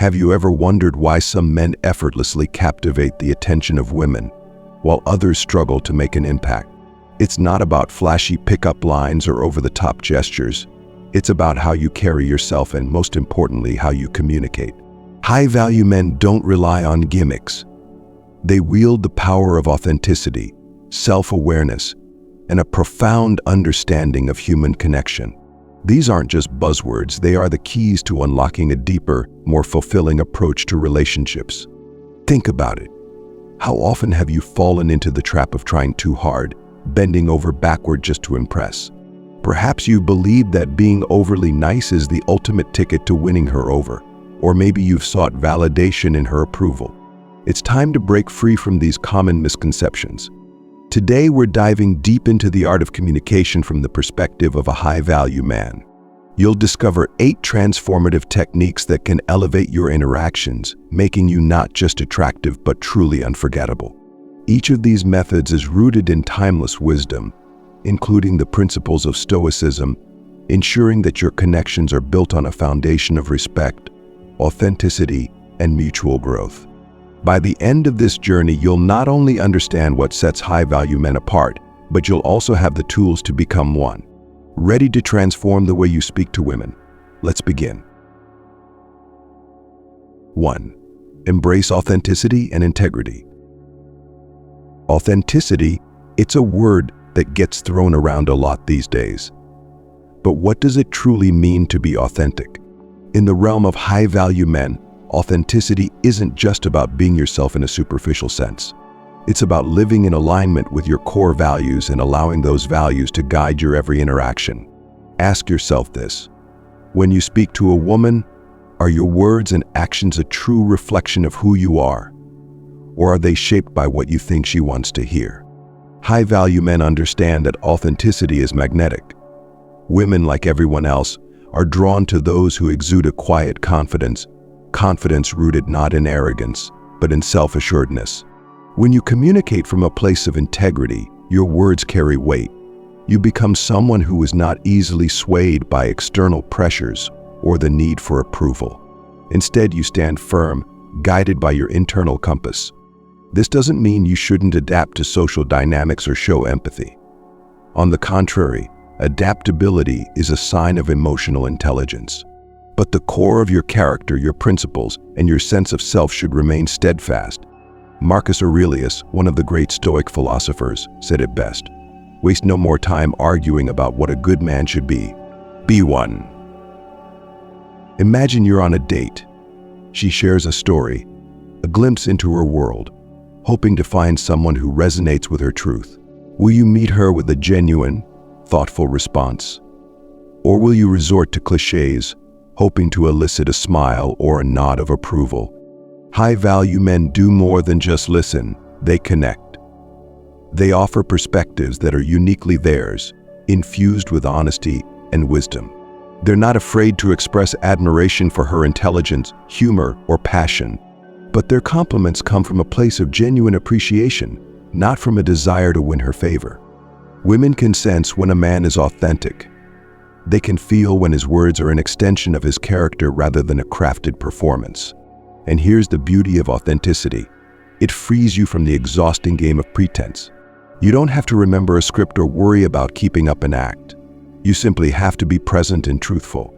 Have you ever wondered why some men effortlessly captivate the attention of women, while others struggle to make an impact? It's not about flashy pickup lines or over-the-top gestures. It's about how you carry yourself and, most importantly, how you communicate. High-value men don't rely on gimmicks. They wield the power of authenticity, self-awareness, and a profound understanding of human connection. These aren't just buzzwords, they are the keys to unlocking a deeper, more fulfilling approach to relationships. Think about it. How often have you fallen into the trap of trying too hard, bending over backward just to impress? Perhaps you believe that being overly nice is the ultimate ticket to winning her over, or maybe you've sought validation in her approval. It's time to break free from these common misconceptions. Today, we're diving deep into the art of communication from the perspective of a high-value man. You'll discover 8 transformative techniques that can elevate your interactions, making you not just attractive but truly unforgettable. Each of these methods is rooted in timeless wisdom, including the principles of Stoicism, ensuring that your connections are built on a foundation of respect, authenticity, and mutual growth. By the end of this journey, you'll not only understand what sets high-value men apart, but you'll also have the tools to become one. Ready to transform the way you speak to women? Let's begin. 1. Embrace authenticity and integrity. Authenticity, it's a word that gets thrown around a lot these days. But what does it truly mean to be authentic? In the realm of high-value men, authenticity isn't just about being yourself in a superficial sense. It's about living in alignment with your core values and allowing those values to guide your every interaction. Ask yourself this: when you speak to a woman, are your words and actions a true reflection of who you are? Or are they shaped by what you think she wants to hear? High-value men understand that authenticity is magnetic. Women, like everyone else, are drawn to those who exude a quiet confidence rooted not in arrogance, but in self-assuredness. When you communicate from a place of integrity, your words carry weight. You become someone who is not easily swayed by external pressures or the need for approval. Instead, you stand firm, guided by your internal compass. This doesn't mean you shouldn't adapt to social dynamics or show empathy. On the contrary, adaptability is a sign of emotional intelligence. But the core of your character, your principles, and your sense of self should remain steadfast. Marcus Aurelius, one of the great Stoic philosophers, said it best: waste no more time arguing about what a good man should be. Be one. Imagine you're on a date. She shares a story, a glimpse into her world, hoping to find someone who resonates with her truth. Will you meet her with a genuine, thoughtful response? Or will you resort to cliches, hoping to elicit a smile or a nod of approval? High-value men do more than just listen, they connect. They offer perspectives that are uniquely theirs, infused with honesty and wisdom. They're not afraid to express admiration for her intelligence, humor, or passion, but their compliments come from a place of genuine appreciation, not from a desire to win her favor. Women can sense when a man is authentic. They can feel when his words are an extension of his character rather than a crafted performance. And here's the beauty of authenticity: it frees you from the exhausting game of pretense. You don't have to remember a script or worry about keeping up an act. You simply have to be present and truthful.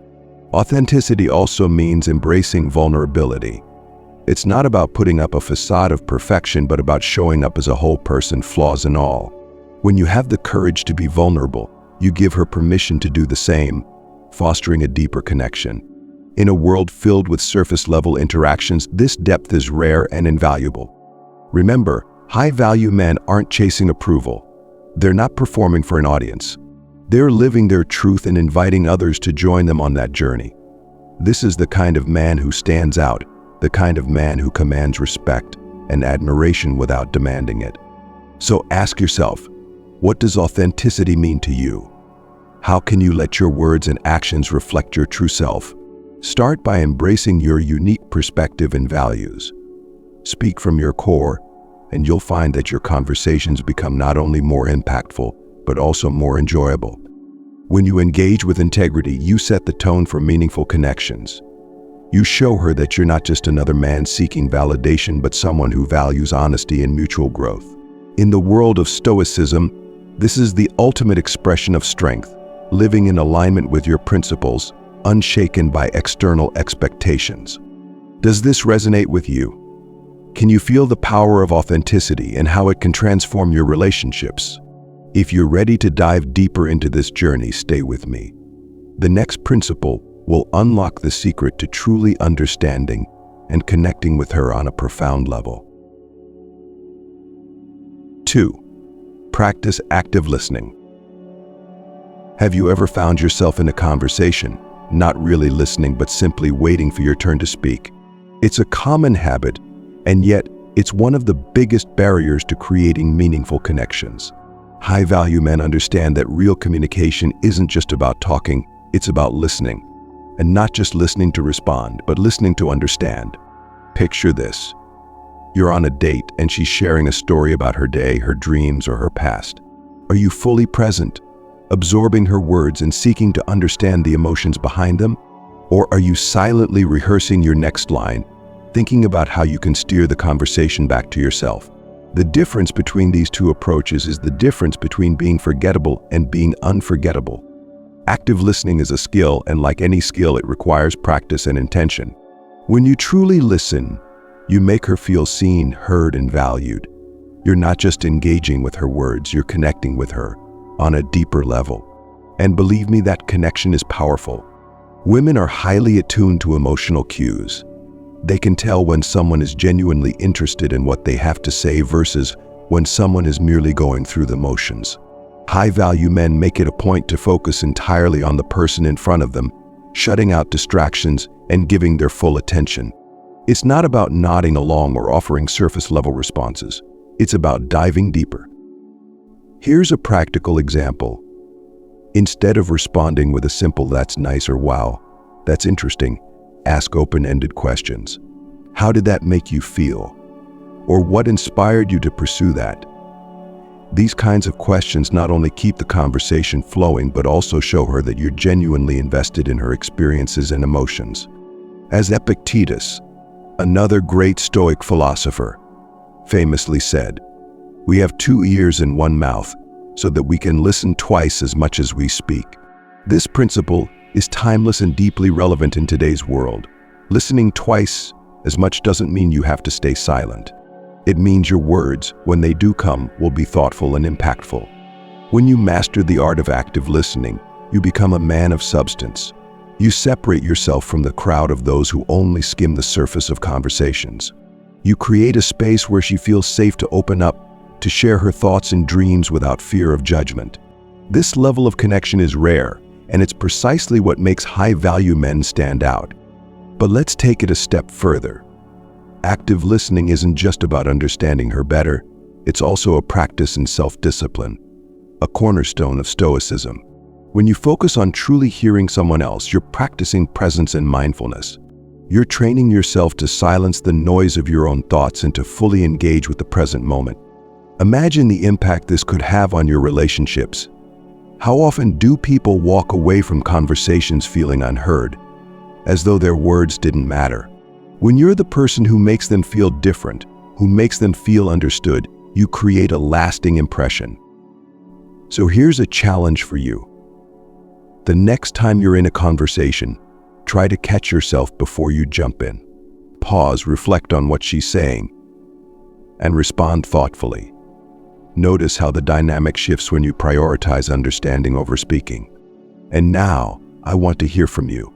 Authenticity also means embracing vulnerability. It's not about putting up a facade of perfection, but about showing up as a whole person, flaws and all. When you have the courage to be vulnerable, you give her permission to do the same, fostering a deeper connection. In a world filled with surface-level interactions, this depth is rare and invaluable. Remember, high-value men aren't chasing approval. They're not performing for an audience. They're living their truth and inviting others to join them on that journey. This is the kind of man who stands out, the kind of man who commands respect and admiration without demanding it. So ask yourself, what does authenticity mean to you? How can you let your words and actions reflect your true self? Start by embracing your unique perspective and values. Speak from your core, and you'll find that your conversations become not only more impactful, but also more enjoyable. When you engage with integrity, you set the tone for meaningful connections. You show her that you're not just another man seeking validation, but someone who values honesty and mutual growth. In the world of Stoicism, this is the ultimate expression of strength, living in alignment with your principles, unshaken by external expectations. Does this resonate with you? Can you feel the power of authenticity and how it can transform your relationships? If you're ready to dive deeper into this journey, stay with me. The next principle will unlock the secret to truly understanding and connecting with her on a profound level. 2. Practice active listening. Have you ever found yourself in a conversation, not really listening but simply waiting for your turn to speak? It's a common habit, and yet it's one of the biggest barriers to creating meaningful connections. High-value men understand that real communication isn't just about talking, it's about listening. And not just listening to respond, but listening to understand. Picture this. You're on a date and she's sharing a story about her day, her dreams, or her past. Are you fully present, absorbing her words and seeking to understand the emotions behind them? Or are you silently rehearsing your next line, thinking about how you can steer the conversation back to yourself? The difference between these two approaches is the difference between being forgettable and being unforgettable. Active listening is a skill, and like any skill, it requires practice and intention. When you truly listen, you make her feel seen, heard, and valued. You're not just engaging with her words, you're connecting with her on a deeper level. And believe me, that connection is powerful. Women are highly attuned to emotional cues. They can tell when someone is genuinely interested in what they have to say versus when someone is merely going through the motions. High-value men make it a point to focus entirely on the person in front of them, shutting out distractions and giving their full attention. It's not about nodding along or offering surface-level responses. It's about diving deeper. Here's a practical example. Instead of responding with a simple "that's nice" or "wow, that's interesting," ask open-ended questions. How did that make you feel? Or what inspired you to pursue that? These kinds of questions not only keep the conversation flowing, but also show her that you're genuinely invested in her experiences and emotions. As Epictetus, another great Stoic philosopher, famously said, "We have 2 ears and 1 mouth, so that we can listen twice as much as we speak." This principle is timeless and deeply relevant in today's world. Listening twice as much doesn't mean you have to stay silent. It means your words, when they do come, will be thoughtful and impactful. When you master the art of active listening, you become a man of substance. You separate yourself from the crowd of those who only skim the surface of conversations. You create a space where she feels safe to open up, to share her thoughts and dreams without fear of judgment. This level of connection is rare, and it's precisely what makes high-value men stand out. But let's take it a step further. Active listening isn't just about understanding her better, it's also a practice in self-discipline, a cornerstone of Stoicism. When you focus on truly hearing someone else, you're practicing presence and mindfulness. You're training yourself to silence the noise of your own thoughts and to fully engage with the present moment. Imagine the impact this could have on your relationships. How often do people walk away from conversations feeling unheard, as though their words didn't matter? When you're the person who makes them feel different, who makes them feel understood, you create a lasting impression. So here's a challenge for you. The next time you're in a conversation, try to catch yourself before you jump in. Pause, reflect on what she's saying, and respond thoughtfully. Notice how the dynamic shifts when you prioritize understanding over speaking. And now, I want to hear from you.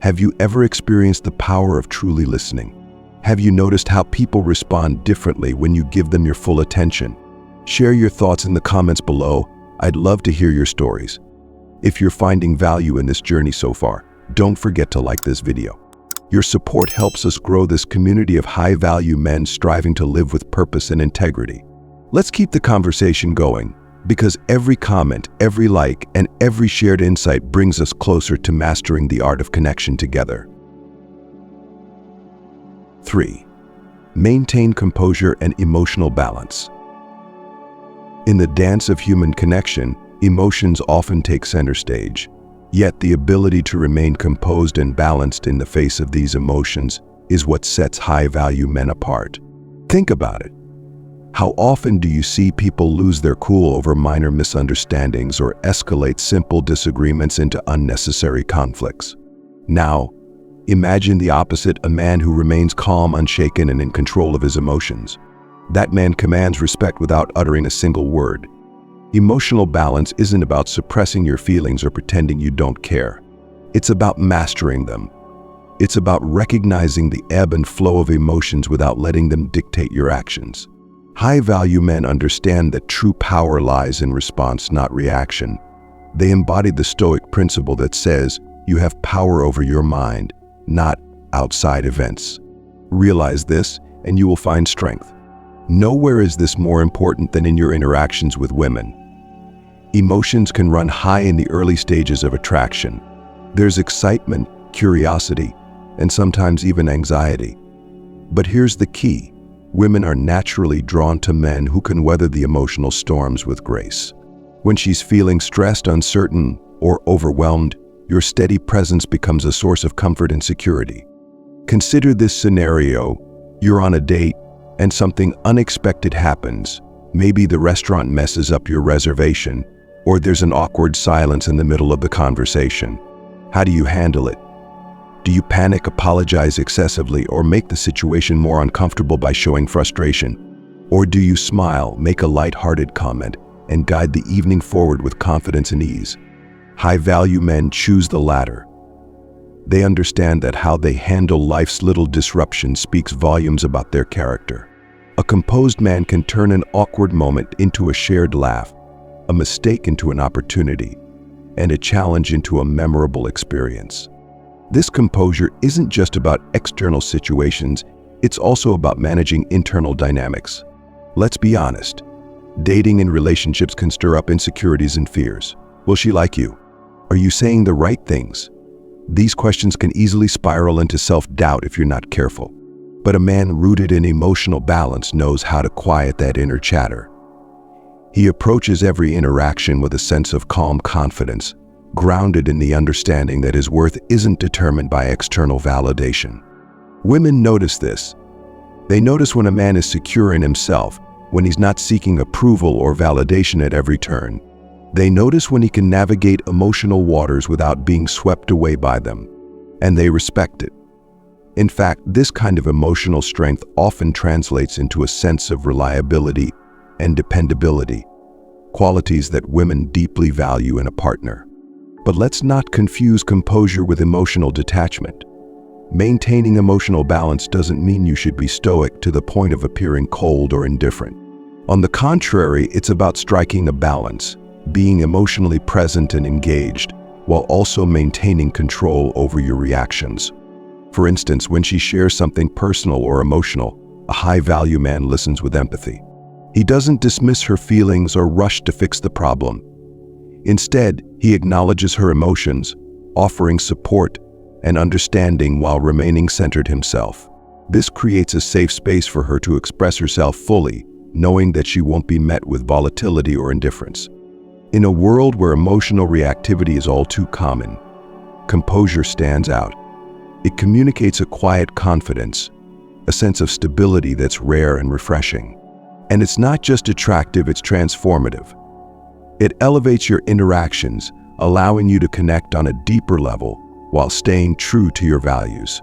Have you ever experienced the power of truly listening? Have you noticed how people respond differently when you give them your full attention? Share your thoughts in the comments below. I'd love to hear your stories. If you're finding value in this journey so far, don't forget to like this video. Your support helps us grow this community of high-value men striving to live with purpose and integrity. Let's keep the conversation going, because every comment, every like, and every shared insight brings us closer to mastering the art of connection together. 3. Maintain composure and emotional balance. In the dance of human connection, emotions often take center stage. Yet the ability to remain composed and balanced in the face of these emotions is what sets high-value men apart. Think about it. How often do you see people lose their cool over minor misunderstandings or escalate simple disagreements into unnecessary conflicts? Now, imagine the opposite, a man who remains calm, unshaken, and in control of his emotions. That man commands respect without uttering a single word. Emotional balance isn't about suppressing your feelings or pretending you don't care. It's about mastering them. It's about recognizing the ebb and flow of emotions without letting them dictate your actions. High-value men understand that true power lies in response, not reaction. They embody the Stoic principle that says you have power over your mind, not outside events. Realize this, and you will find strength. Nowhere is this more important than in your interactions with women. Emotions can run high in the early stages of attraction. There's excitement, curiosity, and sometimes even anxiety. But here's the key. Women are naturally drawn to men who can weather the emotional storms with grace. When she's feeling stressed, uncertain, or overwhelmed, your steady presence becomes a source of comfort and security. Consider this scenario. You're on a date, and something unexpected happens. Maybe the restaurant messes up your reservation, or there's an awkward silence in the middle of the conversation. How do you handle it? Do you panic, apologize excessively, or make the situation more uncomfortable by showing frustration? Or do you smile, make a light-hearted comment, and guide the evening forward with confidence and ease? High-value men choose the latter. They understand that how they handle life's little disruptions speaks volumes about their character. A composed man can turn an awkward moment into a shared laugh, a mistake into an opportunity, and a challenge into a memorable experience. This composure isn't just about external situations, it's also about managing internal dynamics. Let's be honest. Dating and relationships can stir up insecurities and fears. Will she like you? Are you saying the right things? These questions can easily spiral into self-doubt if you're not careful. But a man rooted in emotional balance knows how to quiet that inner chatter. He approaches every interaction with a sense of calm confidence, grounded in the understanding that his worth isn't determined by external validation. Women notice this. They notice when a man is secure in himself, when he's not seeking approval or validation at every turn. They notice when he can navigate emotional waters without being swept away by them, and they respect it. In fact, this kind of emotional strength often translates into a sense of reliability and dependability, qualities that women deeply value in a partner. But let's not confuse composure with emotional detachment. Maintaining emotional balance doesn't mean you should be stoic to the point of appearing cold or indifferent. On the contrary, it's about striking a balance, being emotionally present and engaged, while also maintaining control over your reactions. For instance, when she shares something personal or emotional, a high-value man listens with empathy. He doesn't dismiss her feelings or rush to fix the problem. Instead, he acknowledges her emotions, offering support and understanding while remaining centered himself. This creates a safe space for her to express herself fully, knowing that she won't be met with volatility or indifference. In a world where emotional reactivity is all too common, composure stands out. It communicates a quiet confidence, a sense of stability that's rare and refreshing. And it's not just attractive, it's transformative. It elevates your interactions, allowing you to connect on a deeper level while staying true to your values.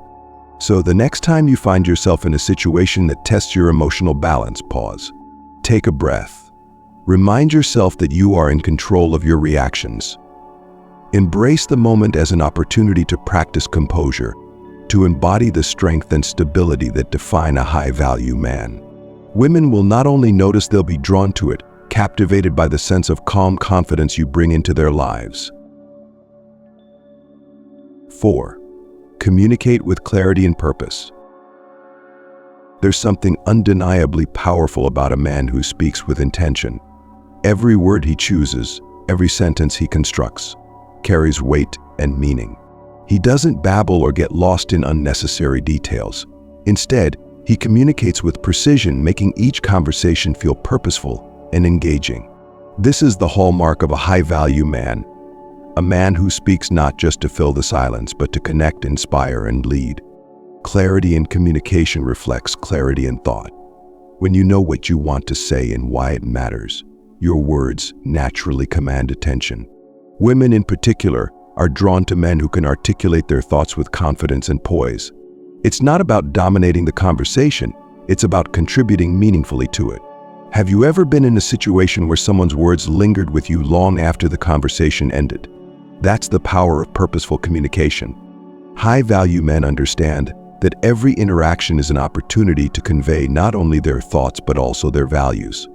So the next time you find yourself in a situation that tests your emotional balance, pause. Take a breath. Remind yourself that you are in control of your reactions. Embrace the moment as an opportunity to practice composure, to embody the strength and stability that define a high-value man. Women will not only notice, they'll be drawn to it, captivated by the sense of calm confidence you bring into their lives. 4. Communicate with clarity and purpose. There's something undeniably powerful about a man who speaks with intention. Every word he chooses, every sentence he constructs, carries weight and meaning. He doesn't babble or get lost in unnecessary details. Instead, he communicates with precision, making each conversation feel purposeful and engaging. This is the hallmark of a high-value man, A man who speaks not just to fill the silence, but to connect, inspire, and lead. Clarity in communication reflects clarity in thought. When you know what you want to say and why it matters, your words naturally command attention. Women in particular are drawn to men who can articulate their thoughts with confidence and poise. It's not about dominating the conversation, it's about contributing meaningfully to it. Have you ever been in a situation where someone's words lingered with you long after the conversation ended? That's the power of purposeful communication. High-value men understand that every interaction is an opportunity to convey not only their thoughts but also their values.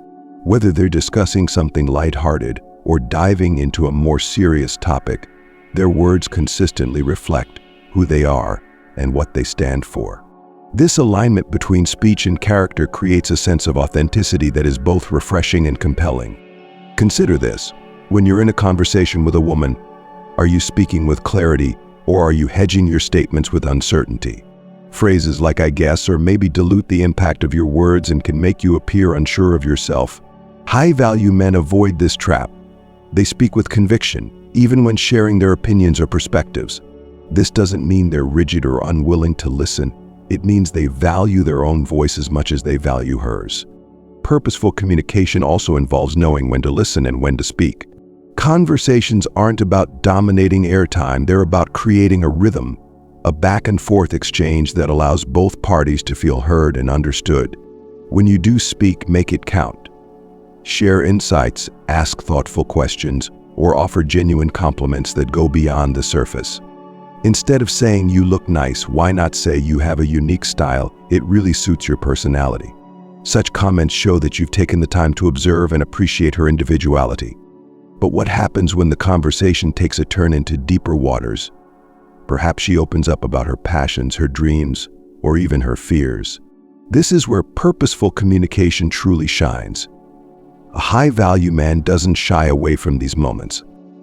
Whether they're discussing something lighthearted or diving into a more serious topic, their words consistently reflect who they are and what they stand for. This alignment between speech and character creates a sense of authenticity that is both refreshing and compelling. Consider this: when you're in a conversation with a woman, are you speaking with clarity or are you hedging your statements with uncertainty? Phrases like "I guess" or "maybe" dilute the impact of your words and can make you appear unsure of yourself. High-value men avoid this trap. They speak with conviction, even when sharing their opinions or perspectives. This doesn't mean they're rigid or unwilling to listen. It means they value their own voice as much as they value hers. Purposeful communication also involves knowing when to listen and when to speak. Conversations aren't about dominating airtime, they're about creating a rhythm, a back-and-forth exchange that allows both parties to feel heard and understood. When you do speak, make it count. Share insights, ask thoughtful questions, or offer genuine compliments that go beyond the surface. Instead of saying "you look nice," why not say "you have a unique style, it really suits your personality"? Such comments show that you've taken the time to observe and appreciate her individuality. But what happens when the conversation takes a turn into deeper waters? Perhaps she opens up about her passions, her dreams, or even her fears. This is where purposeful communication truly shines. A high-value man doesn't shy away from these moments.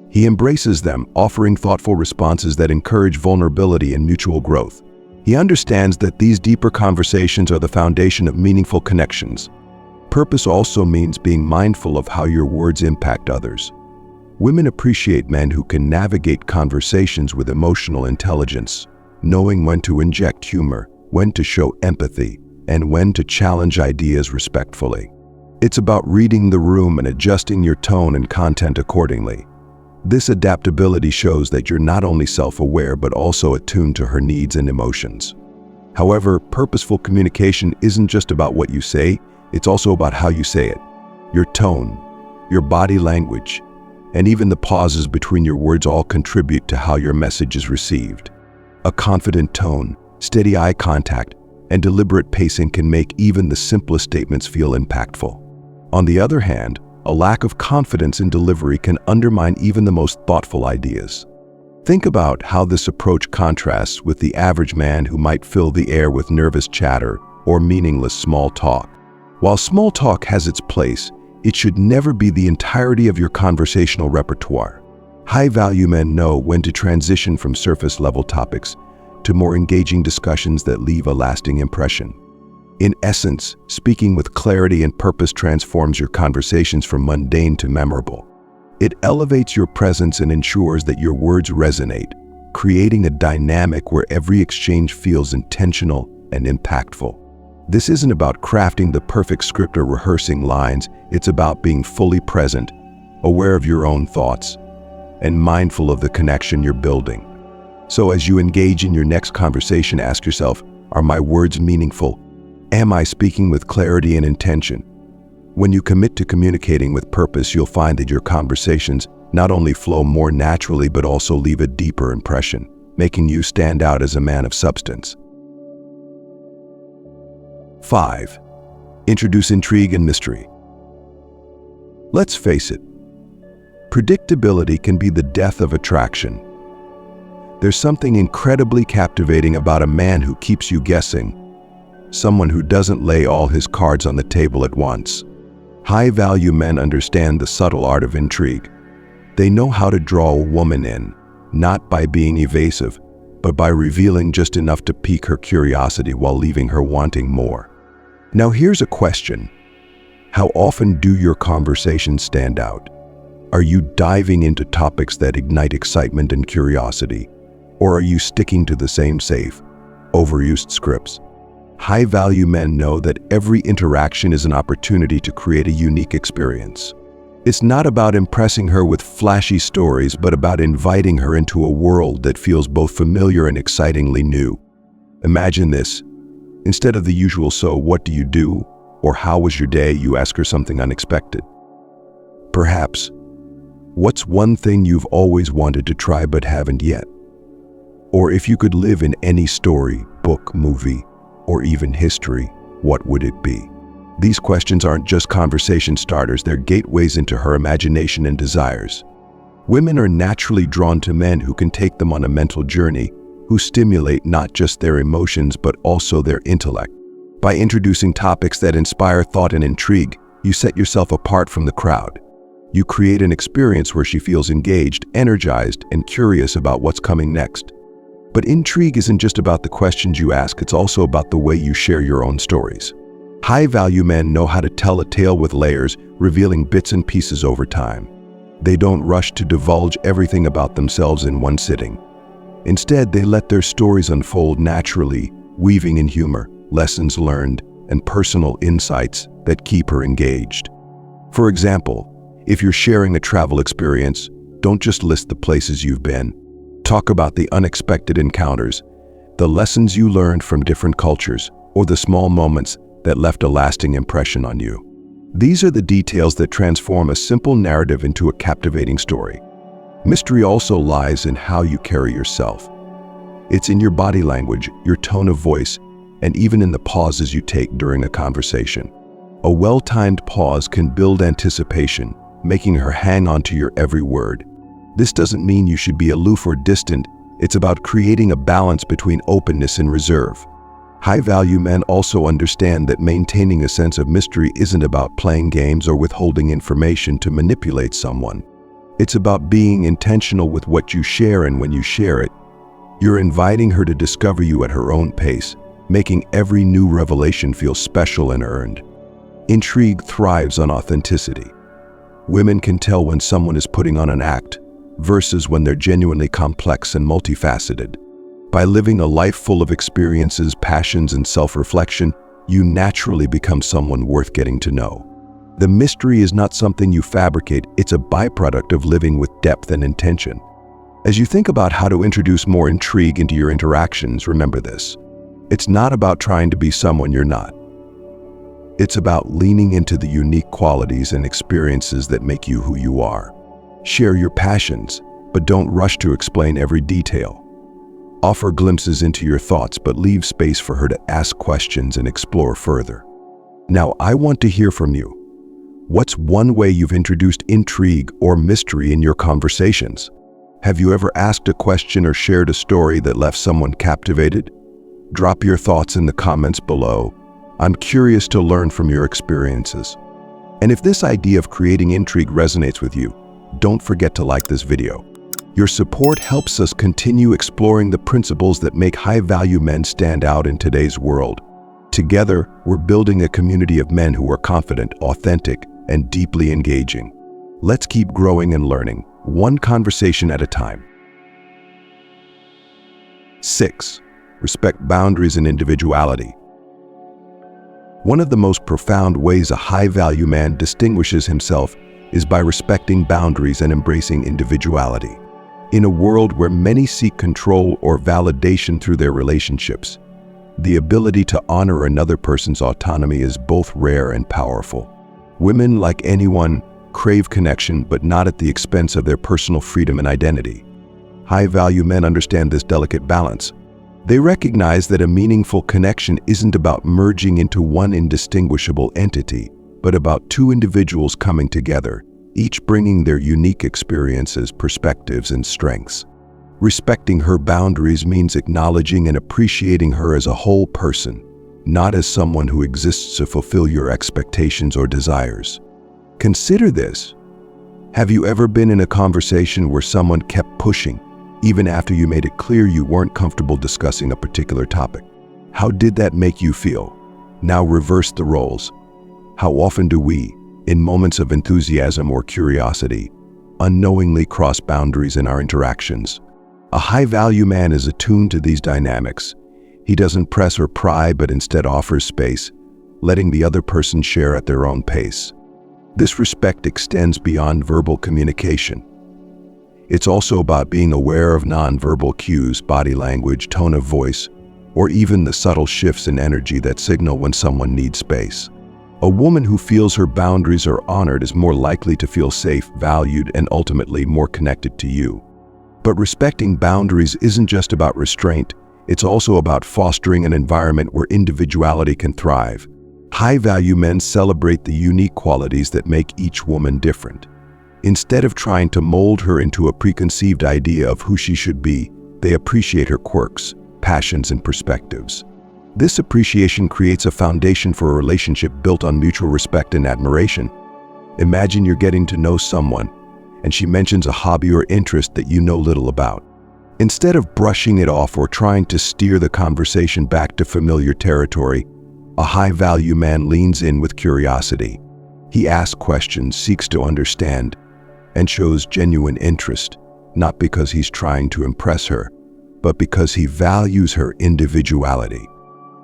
He embraces them, offering thoughtful responses that encourage vulnerability and mutual growth. He understands that these deeper conversations are the foundation of meaningful connections. Purpose also means being mindful of how your words impact others. Women appreciate men who can navigate conversations with emotional intelligence, knowing when to inject humor, when to show empathy, and when to challenge ideas respectfully. It's about reading the room and adjusting your tone and content accordingly. This adaptability shows that you're not only self-aware but also attuned to her needs and emotions. However, purposeful communication isn't just about what you say, it's also about how you say it. Your tone, your body language, and even the pauses between your words all contribute to how your message is received. A confident tone, steady eye contact, and deliberate pacing can make even the simplest statements feel impactful. On the other hand, a lack of confidence in delivery can undermine even the most thoughtful ideas. Think about how this approach contrasts with the average man who might fill the air with nervous chatter or meaningless small talk. While small talk has its place, it should never be the entirety of your conversational repertoire. High-value men know when to transition from surface-level topics to more engaging discussions that leave a lasting impression. In essence, speaking with clarity and purpose transforms your conversations from mundane to memorable. It elevates your presence and ensures that your words resonate, creating a dynamic where every exchange feels intentional and impactful. This isn't about crafting the perfect script or rehearsing lines, it's about being fully present, aware of your own thoughts, and mindful of the connection you're building. So as you engage in your next conversation, ask yourself, are my words meaningful? Am I speaking with clarity and intention? When you commit to communicating with purpose, you'll find that your conversations not only flow more naturally but also leave a deeper impression, making you stand out as a man of substance. 5. Introduce intrigue and mystery. Let's face it, predictability can be the death of attraction. There's something incredibly captivating about a man who keeps you guessing, someone who doesn't lay all his cards on the table at once. High-value men understand the subtle art of intrigue. They know how to draw a woman in, not by being evasive, but by revealing just enough to pique her curiosity while leaving her wanting more. Now here's a question. How often do your conversations stand out? Are you diving into topics that ignite excitement and curiosity? Or are you sticking to the same safe, overused scripts? High-value men know that every interaction is an opportunity to create a unique experience. It's not about impressing her with flashy stories, but about inviting her into a world that feels both familiar and excitingly new. Imagine this. Instead of the usual "so what do you do?" or "how was your day?" you ask her something unexpected. Perhaps, "What's one thing you've always wanted to try but haven't yet?" Or, "If you could live in any story, book, movie, or even history, what would it be?" These questions aren't just conversation starters, they're gateways into her imagination and desires. Women are naturally drawn to men who can take them on a mental journey, who stimulate not just their emotions but also their intellect. By introducing topics that inspire thought and intrigue, you set yourself apart from the crowd. You create an experience where she feels engaged, energized, and curious about what's coming next. But intrigue isn't just about the questions you ask, it's also about the way you share your own stories. High-value men know how to tell a tale with layers, revealing bits and pieces over time. They don't rush to divulge everything about themselves in one sitting. Instead, they let their stories unfold naturally, weaving in humor, lessons learned, and personal insights that keep her engaged. For example, if you're sharing a travel experience, don't just list the places you've been. Talk about the unexpected encounters, the lessons you learned from different cultures, or the small moments that left a lasting impression on you. These are the details that transform a simple narrative into a captivating story. Mystery also lies in how you carry yourself. It's in your body language, your tone of voice, and even in the pauses you take during a conversation. A well-timed pause can build anticipation, making her hang on to your every word. This doesn't mean you should be aloof or distant. It's about creating a balance between openness and reserve. High-value men also understand that maintaining a sense of mystery isn't about playing games or withholding information to manipulate someone. It's about being intentional with what you share, and when you share it, you're inviting her to discover you at her own pace, making every new revelation feel special and earned. Intrigue thrives on authenticity. Women can tell when someone is putting on an act versus when they're genuinely complex and multifaceted. By living a life full of experiences, passions, and self-reflection, you naturally become someone worth getting to know. The mystery is not something you fabricate, it's a byproduct of living with depth and intention. As you think about how to introduce more intrigue into your interactions, remember this. It's not about trying to be someone you're not. It's about leaning into the unique qualities and experiences that make you who you are. Share your passions, but don't rush to explain every detail. Offer glimpses into your thoughts, but leave space for her to ask questions and explore further. Now, I want to hear from you. What's one way you've introduced intrigue or mystery in your conversations? Have you ever asked a question or shared a story that left someone captivated? Drop your thoughts in the comments below. I'm curious to learn from your experiences. And if this idea of creating intrigue resonates with you, don't forget to like this video. Your support helps us continue exploring the principles that make high-value men stand out in today's world. Together, we're building a community of men who are confident, authentic, and deeply engaging. Let's keep growing and learning, one conversation at a time. 6. Respect boundaries and individuality. One of the most profound ways a high-value man distinguishes himself is by respecting boundaries and embracing individuality. In a world where many seek control or validation through their relationships, the ability to honor another person's autonomy is both rare and powerful. Women, like anyone, crave connection, but not at the expense of their personal freedom and identity. High-value men understand this delicate balance. They recognize that a meaningful connection isn't about merging into one indistinguishable entity, but about two individuals coming together, each bringing their unique experiences, perspectives, and strengths. Respecting her boundaries means acknowledging and appreciating her as a whole person, not as someone who exists to fulfill your expectations or desires. Consider this. Have you ever been in a conversation where someone kept pushing, even after you made it clear you weren't comfortable discussing a particular topic? How did that make you feel? Now reverse the roles. How often do we, in moments of enthusiasm or curiosity, unknowingly cross boundaries in our interactions. A high-value man is attuned to these dynamics. He doesn't press or pry, but instead offers space, letting the other person share at their own pace. This respect extends beyond verbal communication. It's also about being aware of nonverbal cues, body language, tone of voice, or even the subtle shifts in energy that signal when someone needs space. A woman who feels her boundaries are honored is more likely to feel safe, valued, and ultimately more connected to you. But respecting boundaries isn't just about restraint, it's also about fostering an environment where individuality can thrive. High-value men celebrate the unique qualities that make each woman different. Instead of trying to mold her into a preconceived idea of who she should be, they appreciate her quirks, passions, and perspectives. This appreciation creates a foundation for a relationship built on mutual respect and admiration. Imagine you're getting to know someone, and she mentions a hobby or interest that you know little about. Instead of brushing it off or trying to steer the conversation back to familiar territory, a high-value man leans in with curiosity. He asks questions, seeks to understand, and shows genuine interest, not because he's trying to impress her, but because he values her individuality.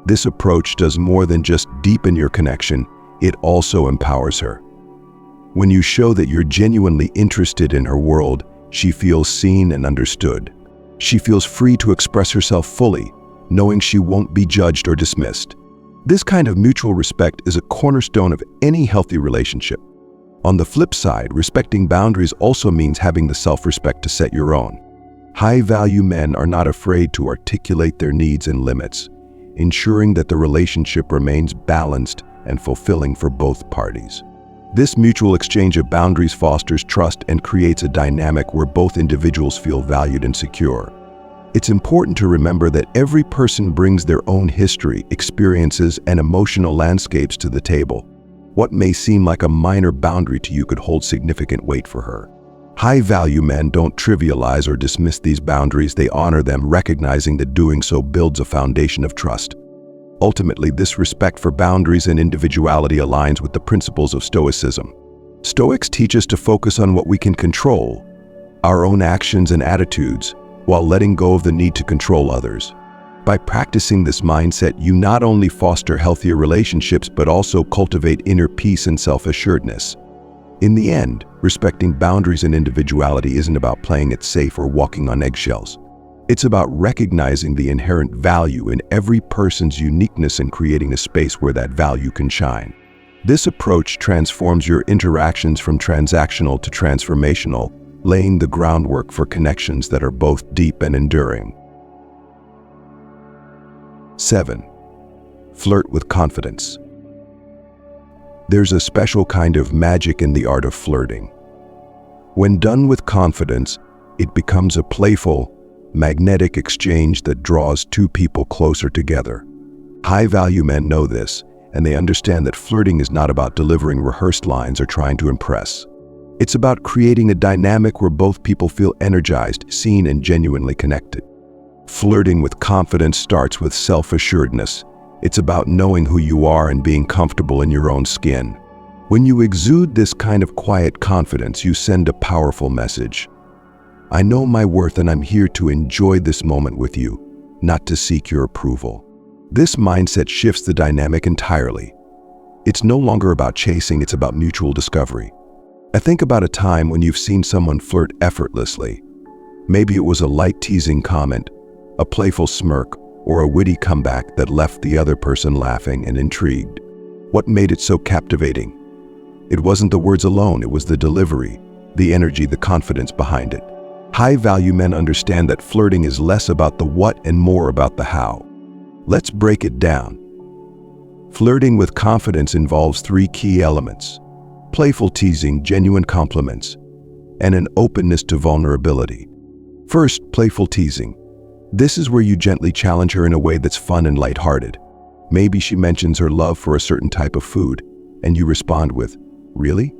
This approach does more than just deepen your connection, it also empowers her. When you show that you're genuinely interested in her world, she feels seen and understood. She feels free to express herself fully, knowing she won't be judged or dismissed. This kind of mutual respect is a cornerstone of any healthy relationship. On the flip side, respecting boundaries also means having the self-respect to set your own. High-value men are not afraid to articulate their needs and limits, ensuring that the relationship remains balanced and fulfilling for both parties. This mutual exchange of boundaries fosters trust and creates a dynamic where both individuals feel valued and secure. It's important to remember that every person brings their own history, experiences, and emotional landscapes to the table. What may seem like a minor boundary to you could hold significant weight for her. High-value men don't trivialize or dismiss these boundaries, they honor them, recognizing that doing so builds a foundation of trust. Ultimately, this respect for boundaries and individuality aligns with the principles of Stoicism. Stoics teach us to focus on what we can control, our own actions and attitudes, while letting go of the need to control others. By practicing this mindset, you not only foster healthier relationships, but also cultivate inner peace and self-assuredness. In the end, respecting boundaries and individuality isn't about playing it safe or walking on eggshells. It's about recognizing the inherent value in every person's uniqueness and creating a space where that value can shine. This approach transforms your interactions from transactional to transformational, laying the groundwork for connections that are both deep and enduring. 7. Flirt with confidence. There's a special kind of magic in the art of flirting. When done with confidence, it becomes a playful, magnetic exchange that draws two people closer together. High-value men know this, and they understand that flirting is not about delivering rehearsed lines or trying to impress. It's about creating a dynamic where both people feel energized, seen, and genuinely connected. Flirting with confidence starts with self-assuredness. It's about knowing who you are and being comfortable in your own skin. When you exude this kind of quiet confidence, you send a powerful message. I know my worth and I'm here to enjoy this moment with you, not to seek your approval. This mindset shifts the dynamic entirely. It's no longer about chasing, it's about mutual discovery. I think about a time when you've seen someone flirt effortlessly. Maybe it was a light teasing comment, a playful smirk, or a witty comeback that left the other person laughing and intrigued. What made it so captivating? It wasn't the words alone, it was the delivery, the energy, the confidence behind it. High-value men understand that flirting is less about the what and more about the how. Let's break it down. Flirting with confidence involves three key elements: playful teasing, genuine compliments, and an openness to vulnerability. First, playful teasing. This is where you gently challenge her in a way that's fun and lighthearted. Maybe she mentions her love for a certain type of food, and you respond with, "Really?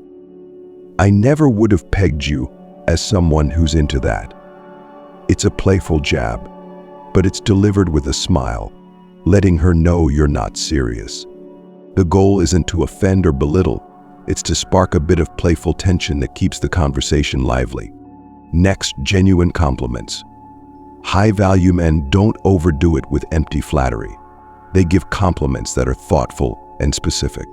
I never would have pegged you as someone who's into that." It's a playful jab, but it's delivered with a smile, letting her know you're not serious. The goal isn't to offend or belittle, It's to spark a bit of playful tension that keeps the conversation lively. Next, genuine compliments. High-value men don't overdo it with empty flattery. They give compliments that are thoughtful and specific.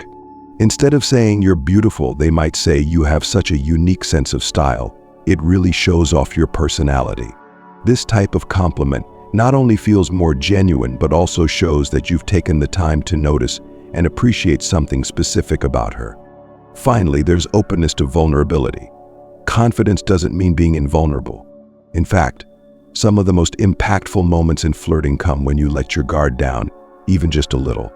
Instead of saying you're beautiful, they might say you have such a unique sense of style. It really shows off your personality. This type of compliment not only feels more genuine, but also shows that you've taken the time to notice and appreciate something specific about her. Finally, there's openness to vulnerability. Confidence doesn't mean being invulnerable. In fact, some of the most impactful moments in flirting come when you let your guard down, even just a little.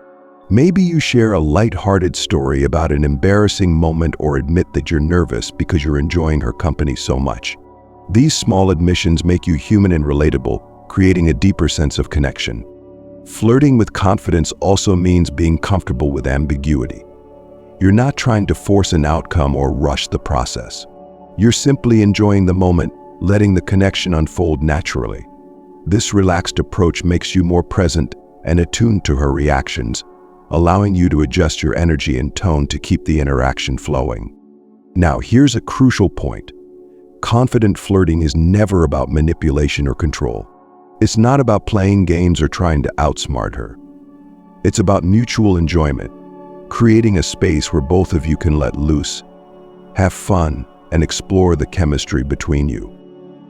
Maybe you share a light-hearted story about an embarrassing moment or admit that you're nervous because you're enjoying her company so much. These small admissions make you human and relatable, creating a deeper sense of connection. Flirting with confidence also means being comfortable with ambiguity. You're not trying to force an outcome or rush the process. You're simply enjoying the moment, letting the connection unfold naturally. This relaxed approach makes you more present and attuned to her reactions, allowing you to adjust your energy and tone to keep the interaction flowing. Now, here's a crucial point. Confident flirting is never about manipulation or control. It's not about playing games or trying to outsmart her. It's about mutual enjoyment, creating a space where both of you can let loose, have fun, and explore the chemistry between you.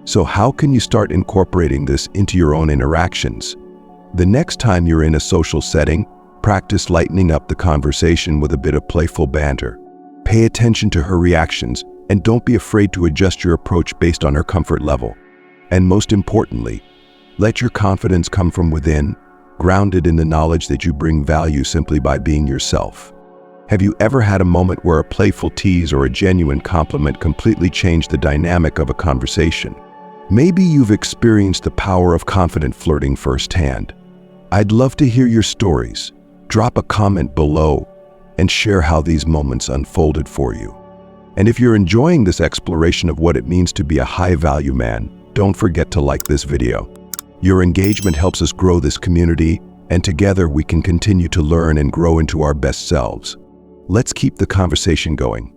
So how can you start incorporating this into your own interactions? The next time you're in a social setting, practice lightening up the conversation with a bit of playful banter. Pay attention to her reactions, and don't be afraid to adjust your approach based on her comfort level. And most importantly, let your confidence come from within, grounded in the knowledge that you bring value simply by being yourself. Have you ever had a moment where a playful tease or a genuine compliment completely changed the dynamic of a conversation? Maybe you've experienced the power of confident flirting firsthand. I'd love to hear your stories. Drop a comment below and share how these moments unfolded for you. And if you're enjoying this exploration of what it means to be a high-value man, don't forget to like this video. Your engagement helps us grow this community, and together we can continue to learn and grow into our best selves. Let's keep the conversation going.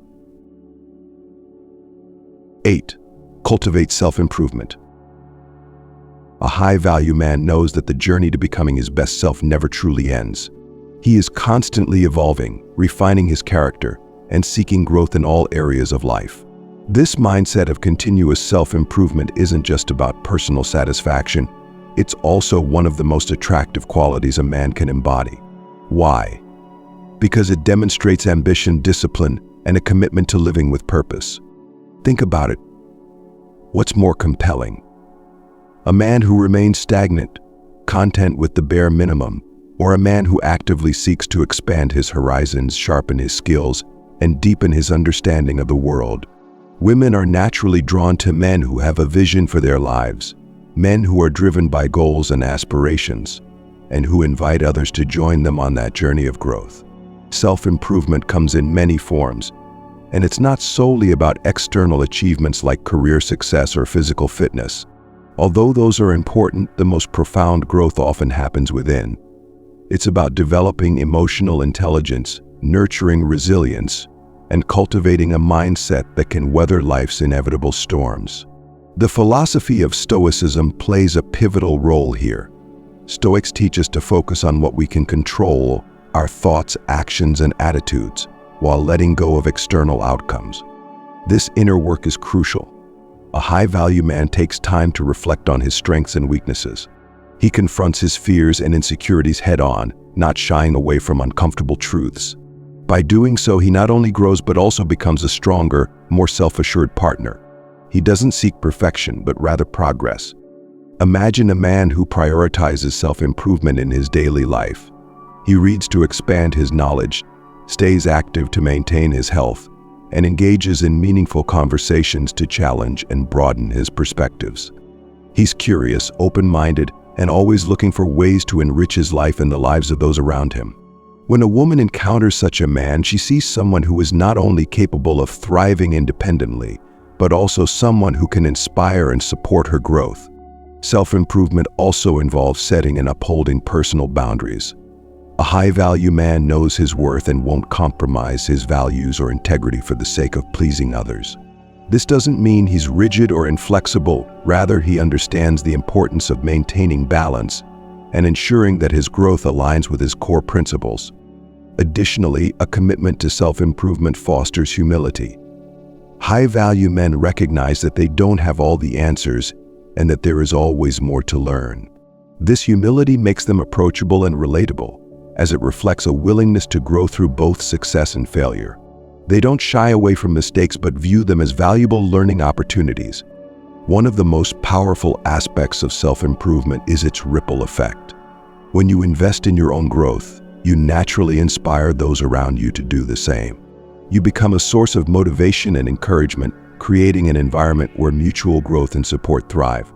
8. Cultivate self-improvement. A high-value man knows that the journey to becoming his best self never truly ends. He is constantly evolving, refining his character, and seeking growth in all areas of life. This mindset of continuous self-improvement isn't just about personal satisfaction. It's also one of the most attractive qualities a man can embody. Why? Because it demonstrates ambition, discipline, and a commitment to living with purpose. Think about it. What's more compelling? A man who remains stagnant, content with the bare minimum, or a man who actively seeks to expand his horizons, sharpen his skills, and deepen his understanding of the world? Women are naturally drawn to men who have a vision for their lives, men who are driven by goals and aspirations, and who invite others to join them on that journey of growth. Self-improvement comes in many forms, and it's not solely about external achievements like career success or physical fitness. Although those are important, the most profound growth often happens within. It's about developing emotional intelligence, nurturing resilience, and cultivating a mindset that can weather life's inevitable storms. The philosophy of Stoicism plays a pivotal role here. Stoics teach us to focus on what we can control, our thoughts, actions, and attitudes, while letting go of external outcomes. This inner work is crucial. A high-value man takes time to reflect on his strengths and weaknesses. He confronts his fears and insecurities head-on, not shying away from uncomfortable truths. By doing so, he not only grows but also becomes a stronger, more self-assured partner. He doesn't seek perfection, but rather progress. Imagine a man who prioritizes self-improvement in his daily life. He reads to expand his knowledge, stays active to maintain his health, and engages in meaningful conversations to challenge and broaden his perspectives. He's curious, open-minded, and always looking for ways to enrich his life and the lives of those around him. When a woman encounters such a man, she sees someone who is not only capable of thriving independently, but also someone who can inspire and support her growth. Self-improvement also involves setting and upholding personal boundaries. A high-value man knows his worth and won't compromise his values or integrity for the sake of pleasing others. This doesn't mean he's rigid or inflexible. Rather, he understands the importance of maintaining balance and ensuring that his growth aligns with his core principles. Additionally, a commitment to self-improvement fosters humility. High-value men recognize that they don't have all the answers and that there is always more to learn. This humility makes them approachable and relatable, as it reflects a willingness to grow through both success and failure. They don't shy away from mistakes but view them as valuable learning opportunities. One of the most powerful aspects of self-improvement is its ripple effect. When you invest in your own growth, you naturally inspire those around you to do the same. You become a source of motivation and encouragement, creating an environment where mutual growth and support thrive.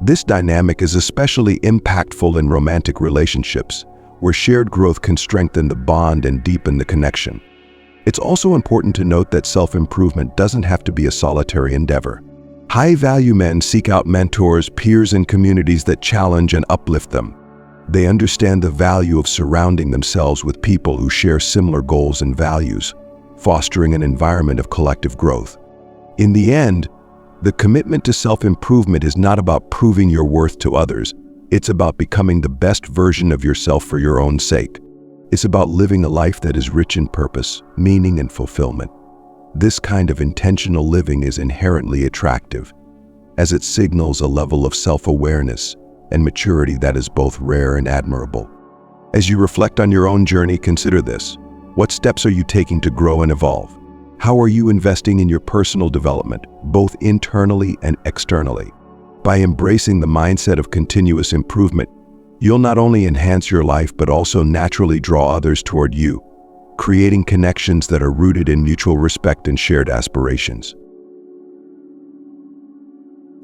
This dynamic is especially impactful in romantic relationships, where shared growth can strengthen the bond and deepen the connection. It's also important to note that self-improvement doesn't have to be a solitary endeavor. High-value men seek out mentors, peers, and communities that challenge and uplift them. They understand the value of surrounding themselves with people who share similar goals and values, fostering an environment of collective growth. In the end, the commitment to self-improvement is not about proving your worth to others. It's about becoming the best version of yourself for your own sake. It's about living a life that is rich in purpose, meaning, and fulfillment. This kind of intentional living is inherently attractive, as it signals a level of self-awareness and maturity that is both rare and admirable. As you reflect on your own journey, consider this. What steps are you taking to grow and evolve? How are you investing in your personal development, both internally and externally? By embracing the mindset of continuous improvement, you'll not only enhance your life but also naturally draw others toward you, creating connections that are rooted in mutual respect and shared aspirations.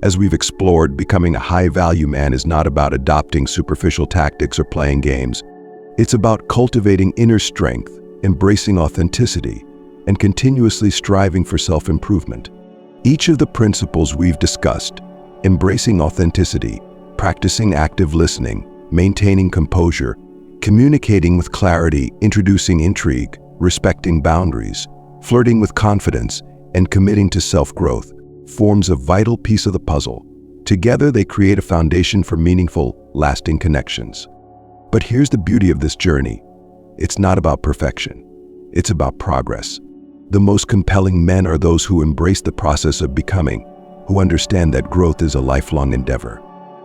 As we've explored, becoming a high-value man is not about adopting superficial tactics or playing games. It's about cultivating inner strength, embracing authenticity, and continuously striving for self-improvement. Each of the principles we've discussed, embracing authenticity, practicing active listening, maintaining composure, communicating with clarity, introducing intrigue, respecting boundaries, flirting with confidence, and committing to self-growth, forms a vital piece of the puzzle. Together, they create a foundation for meaningful, lasting connections. But here's the beauty of this journey. It's not about perfection. It's about progress. The most compelling men are those who embrace the process of becoming, who understand that growth is a lifelong endeavor.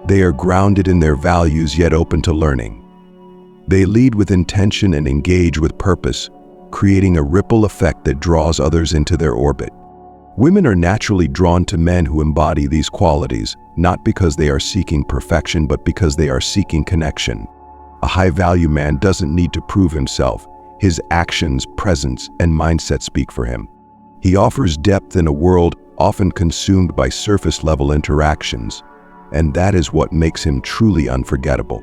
They are grounded in their values yet open to learning. They lead with intention and engage with purpose, creating a ripple effect that draws others into their orbit. Women are naturally drawn to men who embody these qualities, not because they are seeking perfection, but because they are seeking connection. A high-value man doesn't need to prove himself. His actions, presence, and mindset speak for him. He offers depth in a world often consumed by surface-level interactions, and that is what makes him truly unforgettable.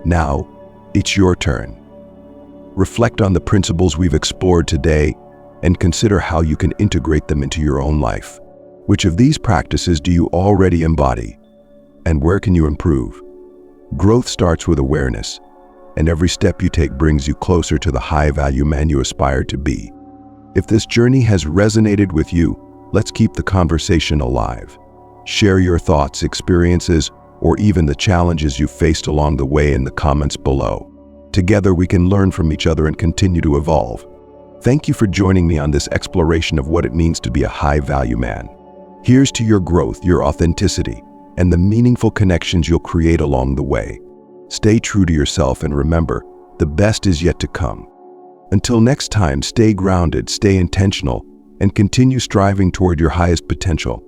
Now, it's your turn. Reflect on the principles we've explored today and consider how you can integrate them into your own life. Which of these practices do you already embody, and where can you improve? Growth starts with awareness, and every step you take brings you closer to the high-value man you aspire to be. If this journey has resonated with you, let's keep the conversation alive. Share your thoughts, experiences, or even the challenges you faced along the way in the comments below. Together, we can learn from each other and continue to evolve. Thank you for joining me on this exploration of what it means to be a high-value man. Here's to your growth, your authenticity, and the meaningful connections you'll create along the way. Stay true to yourself and remember, the best is yet to come. Until next time, stay grounded, stay intentional, and continue striving toward your highest potential.